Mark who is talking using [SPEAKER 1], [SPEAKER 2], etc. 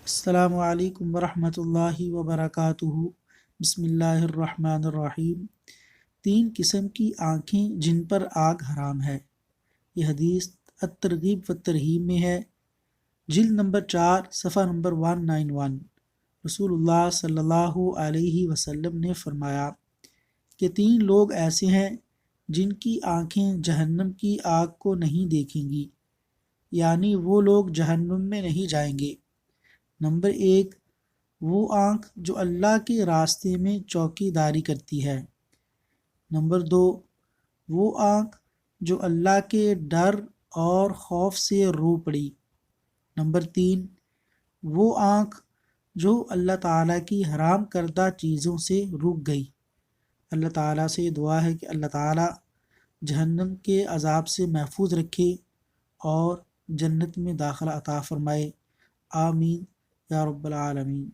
[SPEAKER 1] السلام علیکم ورحمۃ اللہ وبرکاتہ۔ بسم اللہ الرحمن الرحیم۔ 3 قسم کی آنکھیں جن پر آگ حرام ہے۔ یہ حدیث الترغیب و ترہیب میں ہے، جلد نمبر 4 صفحہ نمبر 191۔ رسول اللہ صلی اللہ علیہ وسلم نے فرمایا کہ 3 لوگ ایسے ہیں جن کی آنکھیں جہنم کی آگ کو نہیں دیکھیں گی، یعنی وہ لوگ جہنم میں نہیں جائیں گے۔ نمبر 1، وہ آنکھ جو اللہ کے راستے میں چوکی داری کرتی ہے۔ نمبر 2، وہ آنکھ جو اللہ کے ڈر اور خوف سے رو پڑی۔ نمبر 3، وہ آنکھ جو اللہ تعالیٰ کی حرام کردہ چیزوں سے رک گئی۔ اللہ تعالیٰ سے دعا ہے کہ اللہ تعالیٰ جہنم کے عذاب سے محفوظ رکھے اور جنت میں داخلہ عطا فرمائے۔ آمین یا رب العالمین۔